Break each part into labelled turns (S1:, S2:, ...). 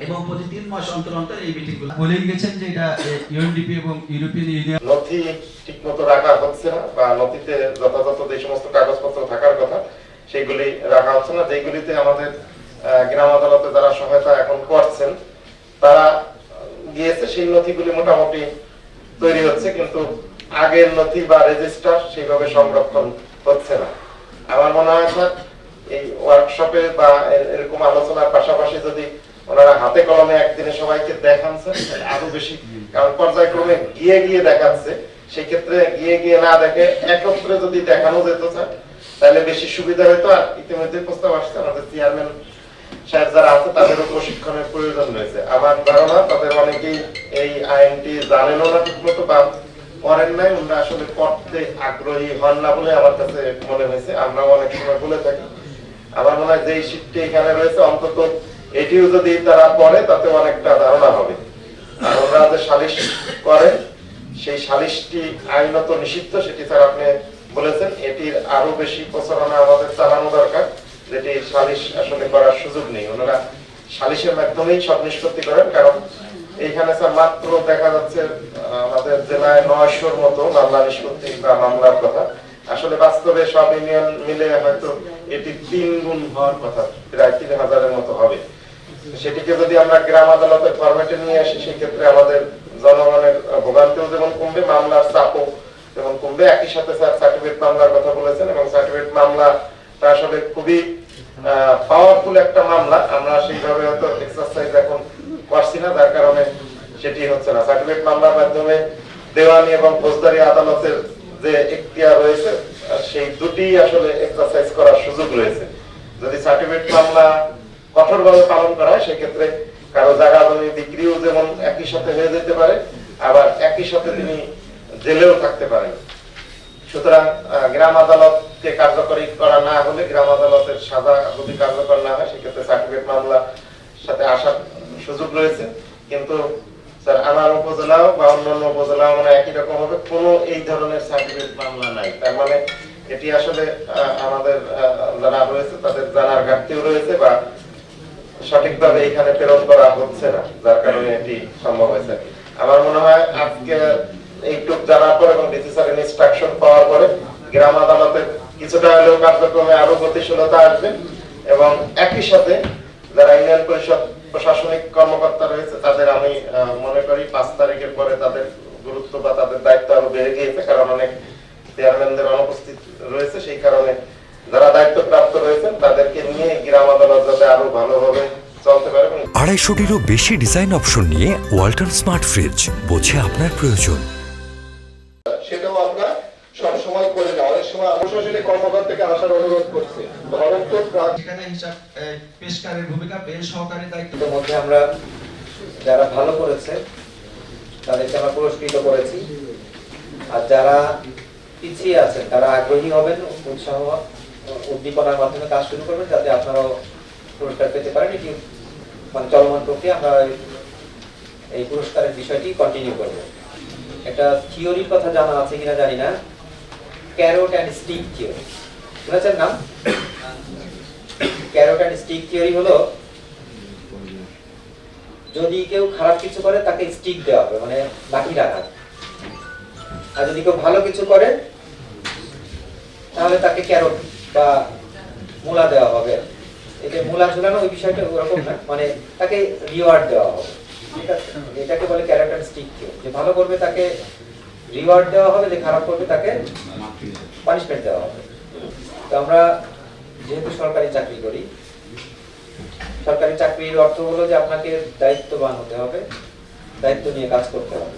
S1: এবং প্রতি 3 মাস অন্তর অন্তর এই মিটিংগুলো বলে গেছেন যে এটা ইউএনডিপি এবং ইউরোপিয়ান ইউনিয়ন
S2: নথি ঠিকমতো রাখা হচ্ছে না বা নথিতে যথাযথ যে সমস্ত কাগজপত্র থাকার কথা সেগুলি রাখা হচ্ছে না, যেগুলিতে আমাদের গ্রাম আদালতে যারা সহায়তা এখন করছেন তারা গিয়েছে, সেই নথিগুলি মোটামুটি তৈরি হচ্ছে, কিন্তু আগের নথি বা রেজিস্টার সেইভাবে সংরক্ষণ হচ্ছে না। আমার মনে হয় স্যার এই ওয়ার্কশপে বা এরকম আলোচনার পাশাপাশি যদি ওনারা হাতে কলমে একদিনে সবাইকে দেখাচ্ছে আরো বেশি, কারণ পর্যায়ক্রমে গিয়ে গিয়ে দেখাচ্ছে, সেই ক্ষেত্রে গিয়ে গিয়ে না দেখে একত্রে যদি দেখানো যেত স্যার তাহলে বেশি সুবিধা হতো। আর ইতিমধ্যে প্রস্তাব আসছে, আমাদের চেয়ারম্যান সাহেব যারা আছে তাদেরও প্রশিক্ষণের প্রয়োজন রয়েছে। আমার ধারণা তাদের অনেকেই এই আইনটি জানেনও না ঠিকমতো বা করেন নাই, ওনারা আসলে পড়তে আগ্রহী হন না বলে আমার কাছে মনে হয়েছে। আমরাও অনেক সময় বলে থাকি, আমার মনে হয় যে শীটটি এখানে রয়েছে অন্তত এটিও যদি তারা পড়ে তাতে অনেকটা ধারণা হবে। আর ওনারা যে সালিশ করেন সেই সালিশটি আইনত নিষিদ্ধ, সেটি স্যার আপনি বলেছেন, এটির আরো বেশি প্রচারণা আমাদের চালানো দরকার, যেটি সালিশ আসলে করার সুযোগ নেই। ওনারা সালিশের মাধ্যমেই সব নিষ্পত্তি করেন, কারণ এইখানে স্যার মাত্র দেখা যাচ্ছে আমাদের জেলায় 900-র মতো মামলা নিষ্পত্তি বা মামলার কথা, আসলে বাস্তবে সব ইউনিয়ন মিলে হয়তো এটি 3 গুণ হওয়ার কথা, প্রায় 3000-এর মতো হবে। সেটিকে যদি আমরা গ্রাম আদালতের ফরম্যাটে নিয়ে আসি সেক্ষেত্রে আমাদের জনগণের ভোগান্তিও যেমন কমবে, মামলার চাপও যেমন কমবে। একই সাথে স্যার সার্টিফিকেট মামলার কথা বলেছেন, এবং সার্টিফিকেট মামলাটা আসলে খুবই পাওয়ারফুল একটা মামলা, আমরা সেইভাবে হয়তো এক্সারসাইজ এখন করছি না, যার কারণে সেটি হচ্ছে না। সার্টিফিকেট মামলার মাধ্যমে দেওয়ানি এবং ফৌজদারি আদালতের যে এখতিয়ার রয়েছে সেই দুটি আসলে এক্সারসাইজ করার সুযোগ রয়েছে। যদি সার্টিফিকেট মামলা কঠোরভাবে পালন করা হয় সেক্ষেত্রে কারো জায়গা জমি বিক্রিও যেমন একই সাথে হয়ে যেতে পারে, আবার একই সাথে তিনি জেলেও থাকতে পারেন। সুতরাং গ্রাম আদালতকে কার্যকরী করা না হলে, গ্রাম আদালতের সাজা যদি কার্যকর না হয় সেক্ষেত্রে সার্টিফিকেট মামলা সাথে আসার সুযোগ রয়েছে। কিন্তু স্যার আমার উপজেলাও বা অন্যান্য উপজেলাও মানে একই রকম হবে, কোনো এই ধরনের সার্টিফিকেট মামলা নাই। তার মানে এটি আসলে আমাদের যারা রয়েছে তাদের জানার ঘাটতিও রয়েছে বা সঠিকভাবে এখানে প্রেরণ করা হচ্ছে না, যার কারণে এটি সম্ভব হয়েছে। আমার মনে হয় আজকে এইটুক জানার পর এবং ডিসি স্যারের ইনস্ট্রাকশন পাওয়ার পরে গ্রাম আদালতের কিছুটা হলেও কার্যক্রমে আরো গতিশীলতা আসবে, এবং একই সাথে যারা ইউনিয়ন পরিষদ প্রশাসনিক কর্মকর্তা রয়েছে তাদের আমি মনে করি 5 তারিখের পরে তাদের গুরুত্ব বা তাদের দায়িত্ব আরো বেড়ে গিয়েছে, কারণ অনেক চেয়ারম্যানদের অনুপস্থিত রয়েছে। সেই কারণে যারা দায়িত্বপ্রাপ্ত রয়েছেন তাদেরকে নিয়ে গ্রাম আদালত যাতে আরো ভালোভাবে চলতে পারে।
S3: 250-টিরও বেশি ডিজাইন অপশন নিয়ে ওয়ালটন স্মার্ট ফ্রিজ, বোঝে আপনার প্রয়োজন।
S2: সেটাও আমরা সবসময় করে না, অনেক সময় প্রশাসনিক কর্মকর্তা থেকে আসার অনুরোধ করছে, ধরন তো
S1: সেখানে হিসাব পেশকারের ভূমিকা বেশ সহকারী দায়িত্বের
S4: মধ্যে আমরা যারা ভালো করেছে তাদেরকে আমরা পুরস্কৃত করেছি, আর যারা পিছিয়ে আছেন তারা আগ্রহী হবেন, উৎসাহ উদ্দীপনার মাধ্যমে কাজ শুরু করবেন যাতে আপনারাও পুরস্কার পেতে পারেন। এটি মানে চলমান প্রক্রিয়া, আমরা এই পুরস্কারের বিষয়টি কন্টিনিউ করব। একটা থিওরির কথা জানা আছে কিনা জানি না, ক্যারোট অ্যান্ড স্টিক থিওরি, শুনেছেন নাম? ক্যারোট অ্যান্ড স্টিক থিওরি হলো যদি কেউ খারাপ কিছু করে তাকে স্টিক দেওয়া হবে, মানে লাঠি রাখা, আর যদি কেউ ভালো কিছু করে তাহলে তাকে ক্যারট বা মূলা দেওয়া হবে। এতে মূলা ঝুলানো ওই বিষয়টা ওরকম না, মানে তাকে রিওয়ার্ড দেওয়া হবে, ঠিক আছে? এটাকে বলে ক্যারট অ্যান্ড স্টিক থিওরি। যে ভালো করবে তাকে রিওয়ার্ড দেওয়া হবে, যে খারাপ করবে তাকে পানিশমেন্ট দেওয়া হবে। তো আমরা যেহেতু সরকারি চাকরি করি, সরকারি চাকরির অর্থ হলো যে আপনাকে দায়িত্ববান হতে হবে, দায়িত্ব নিয়ে কাজ করতে হবে।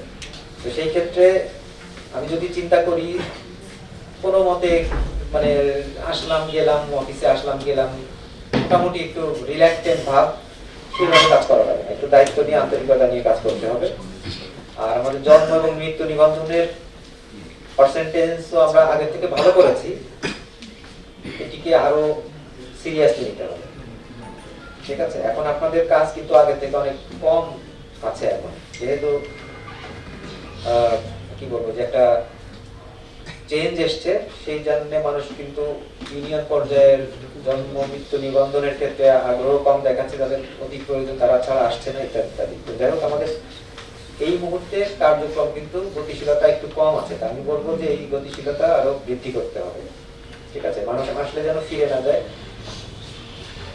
S4: তো সেই ক্ষেত্রে আমি যদি চিন্তা করি কোনো মতে মানে আসলাম গেলাম, অফিসে আসলাম গেলাম, মোটামুটি একটু রিল্যাক্টেড ভাব, সেইভাবে কাজ করা হবে না, একটু দায়িত্ব নিয়ে আন্তরিকতা নিয়ে কাজ করতে হবে। আর আমাদের জন্ম এবং মৃত্যু নিবন্ধনের পার্সেন্টেজও আমরা আগে থেকে ভালো করেছি, এটিকে আরো সিরিয়াসলি নিতে হবে, ঠিক আছে? এখন আপনাদের কাজ কিন্তু আগে থেকে অনেক কম আছে এখন, যেহেতু কি বলবো যে একটা চেঞ্জ এসছে, সেই জন্য মানুষ কিন্তু ইউনিয়ন পর্যায়ের জন্ম মৃত্যু নিবন্ধনের ক্ষেত্রে আগ্রহ কম দেখাচ্ছে, তাদের অধিক প্রয়োজন, তারা ছাড়া আসছে না ইত্যাদি ইত্যাদি। তো যাই হোক, আমাদের এই মুহূর্তে কার্যক্রম কিন্তু গতিশীলতা একটু কম আছে। তা আমি বলবো যে এই গতিশীলতা আরো বৃদ্ধি করতে হবে। ঠিক আছে, মানুষ আসলে যেন ফিরে না যায়,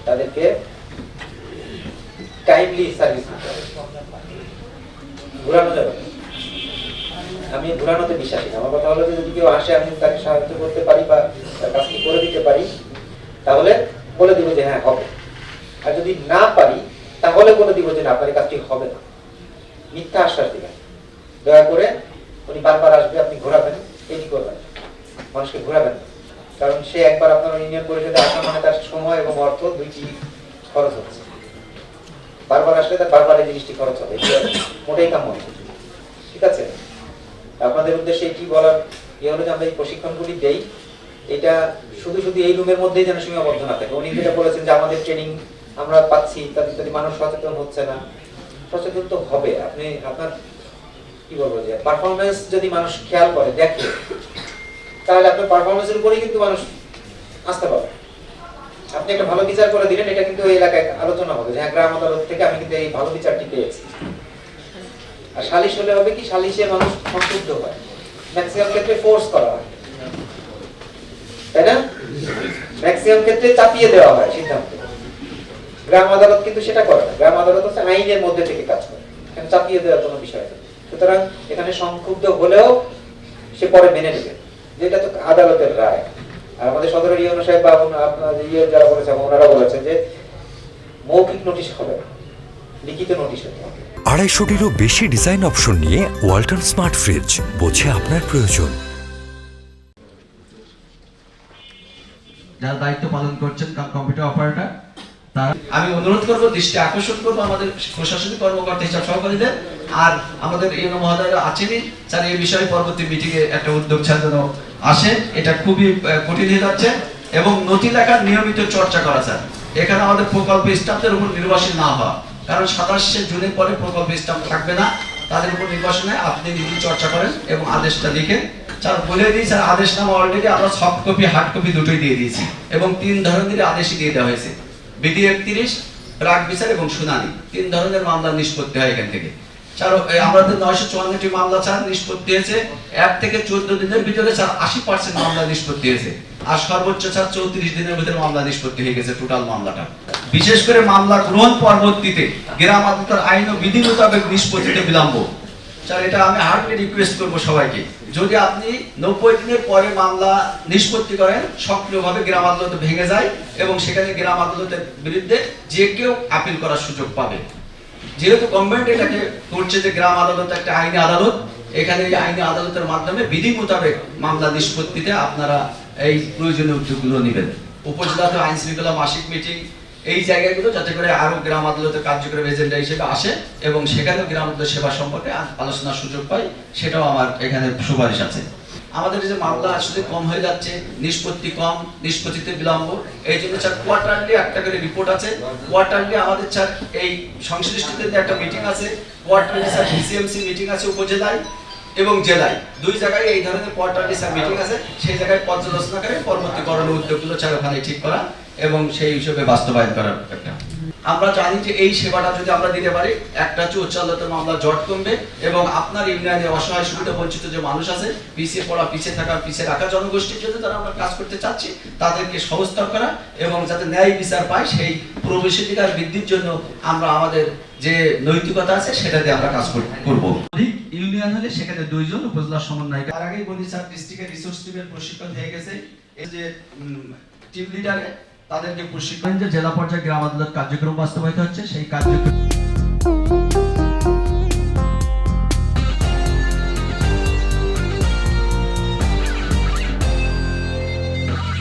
S4: তাদেরকে টাইমলি সার্ভিস দিতে হবে। ঘুরানো যাবে না। আমি ঘুরানোতে বিশ্বাসী না। আমার কথা হলো যে যদি কেউ আসে, আমি তাকে সাহায্য করতে পারি বা তার কাজটি করে দিতে পারি, তাহলে বলে দিব যে হ্যাঁ হবে। আর যদি না পারি, তাহলে বলে দিব যে না, আপনার কাজটি হবে না। মিথ্যা আশ্বাস দিবেন, দয়া করে উনি বারবার আসবে, আপনি ঘোরাবেন, এটি করবেন, মানুষকে ঘোরাবেন। কারণ সে একবার আপনার ইউনিয়ন পরিষদে আসা মানে তার সময় এবং অর্থ দুইটি খরচ হচ্ছে। বারবার আসলে তার বারবার এই জিনিসটি খরচ হবে, মোটেই কাম্য নয়। ঠিক আছে, আপনাদের উদ্দেশ্যে এটি বলার হলো যে আমরা এই প্রশিক্ষণগুলি দেই, এটা শুধু শুধু এই রুমের মধ্যেই যেন সীমাবদ্ধ না থাকে। উনি যেটা বলেছেন যে আমাদের ট্রেনিং আমরা পাচ্ছি, ইত্যাদি ইত্যাদি, মানুষ সচেতন হচ্ছে না। সচেতন তো হবে। আপনি আপনার কি বলবো যে পারফরমেন্স যদি মানুষ খেয়াল করে দেখে, তাহলে আপনার পারফরমেন্সের উপরেই কিন্তু মানুষ আসতে পারে। আপনি একটা ভালো বিচার করে দিলেন, এটা কিন্তু ওই এলাকায় আলোচনা হবে যে হ্যাঁ, গ্রাম আদালত থেকে আমি কিন্তু এই ভালো বিচারটি পেয়েছি। আর সালিশ হলে হবে কি, সালিশে মানুষ সংক্ষুব্ধ হয়, ম্যাক্সিমাম ক্ষেত্রে ফোর্স করা হয়, তাই না? ম্যাক্সিমাম ক্ষেত্রে চাপিয়ে দেওয়া হয় সিদ্ধান্ত। গ্রাম আদালত কিন্তু সেটা করে না। গ্রাম আদালত হচ্ছে আইনের মধ্যে থেকে কাজ করে, এখানে চাপিয়ে দেওয়ার কোনো বিষয় নেই। সুতরাং এখানে সংক্ষুব্ধ হলেও সে পরে মেনে নেবে, যেটা তো আদালতের রায়। আর আমাদের সদরের ইউনো সাহেব বা আপনার যারা বলেছেন, ওনারা বলেছেন যে মৌখিক নোটিশ হবে, লিখিত নোটিশ হতে হবে।
S3: 250-টিরও বেশি ডিজাইন অপশন নিয়ে ওয়ালটন স্মার্ট ফ্রিজ, বোঝে আপনার প্রয়োজন।
S1: যারা দায়িত্ব পালন করছেন কম্পিউটার অপারেটর, তারা আমি অনুরোধ করব, দৃষ্টি আকর্ষণ করব আমাদের প্রশাসনিক কর্মকর্তা হিসাব সহকারীদের, আর আমাদের ইউনো মহোদয়রা আছেনই, স্যার এই বিষয়ে পরবর্তী মিটিংয়ে একটা উদ্যোগ যেন আসে। এটা খুবই কঠিন হয়ে যাচ্ছে, এবং নথি লেখার নিয়মিত চর্চা করা স্যার। এখানে আমাদের প্রকল্প স্টাফদের উপর নির্ভরশীল না হওয়া, কারণ 27শে জুনের পরে প্রকল্প স্টাফ থাকবে না, তাদের উপর নির্বাচনে আপনি নিজে চর্চা করেন এবং আদেশটা লিখে স্যার বলে দিই। স্যার আদেশনামা অলরেডি আমরা সফট কপি হার্ড কপি দুটোই দিয়ে দিয়েছি, এবং 3 ধরনের আদেশই দিয়ে দেওয়া হয়েছে। বিধি 31, প্রাক বিচার এবং শুনানি, 3 ধরনের মামলা নিষ্পত্তি হয় এখান থেকে। স্যার আমাদের 954টি মামলা স্যার নিষ্পত্তি হয়েছে, 1 থেকে 14 দিনের ভিতরে স্যার 80% মামলা নিষ্পত্তি হয়েছে, আর সর্বোচ্চ স্যার 34 দিনের ভিতরে মামলা নিষ্পত্তি হয়ে গেছে টোটাল মামলাটা। বিশেষ করে মামলা গ্রহণ পরবর্তীতে গ্রাম আদালতের আইন ও বিধি মোতাবেক নিষ্পত্তিতে বিলম্ব। স্যার এটা আমি হার্ডলি রিকোয়েস্ট করবো সবাইকে, যদি আপনি 90 দিনের পরে মামলা নিষ্পত্তি করেন, সক্রিয়ভাবে গ্রাম আদালত ভেঙে যায় এবং সেখানে গ্রাম আদালতের বিরুদ্ধে যে কেউ আপিল করার সুযোগ পাবে। যেহেতু গভর্নমেন্ট এটাকে করছে যে গ্রাম আদালত একটা আইনি আদালত, এখানে এই আইনি আদালতের মাধ্যমে বিধি মোতাবেক মামলা নিষ্পত্তিতে আপনারা এই প্রয়োজনীয় উদ্যোগগুলো নেবেন। উপজেলাতে আইন শৃঙ্খলা মাসিক মিটিং, এই জায়গাগুলো যাতে করে আরো গ্রাম আদালতের কার্যক্রম এজেন্ডা হিসেবে আসে এবং সেখানেও গ্রাম আদালত সেবা সম্পর্কে আলোচনার সুযোগ পাই, সেটাও আমার এখানে সুপারিশ আছে। আমাদের যে মামলা আসলে কম হয়ে যাচ্ছে, নিষ্পত্তি কম, নিষ্পত্তিতে বিলম্ব, এই জন্য স্যার কোয়ার্টারলি একটা করে রিপোর্ট আছে। কোয়ার্টারলি আমাদের স্যার এই সংশ্লিষ্টদের একটা মিটিং আছে, কোয়ার্টারলি স্যার ডিসিএমসি মিটিং আছে উপজেলায় এবং জেলায়, 2 জায়গায় এই ধরনের কোয়ার্টারলি স্যার মিটিং আছে। সেই জায়গায় পর্যালোচনা করে পরবর্তী করণীয় উদ্যোগগুলো স্যার ওখানে ঠিক করা এবং সেই হিসেবে বাস্তবায়ন করার একটা। আমরা জানি যে এই সেবাটা যদি আমরা দিতে পারি, একটা হচ্ছে উচ্চ আদালতের মামলা জট কমবে এবং আপনার ইউনিয়নে অসহায় সুবিধা বঞ্চিত যে মানুষ আছে, পিছিয়ে পড়া, পিছিয়ে থাকা, পিছিয়ে রাখা জনগোষ্ঠীর জন্য যারা আমরা কাজ করতে চাচ্ছি, তাদেরকে সহজতর করা এবং যাতে ন্যায় বিচার পায়, সেই প্রবেশাধিকার বৃদ্ধির জন্য আমরা আমাদের যে নৈতিকতা আছে সেটা দিয়ে আমরা কাজ করব। ইউনিয়ন হলে সেখানে 2 জন উপজেলা সমন্বয়ক। তার আগেই বলি স্যার, ডিস্ট্রিক্টের রিসোর্স টিমের প্রশিক্ষণ হয়ে গেছে। এই যে টিম লিডারে তাদেরকে প্রশিক্ষণ, যে জেলা পর্যায়ে গ্রাম আদালত কার্যক্রম বাস্তবায়িত হচ্ছে, সেই কার্যক্রম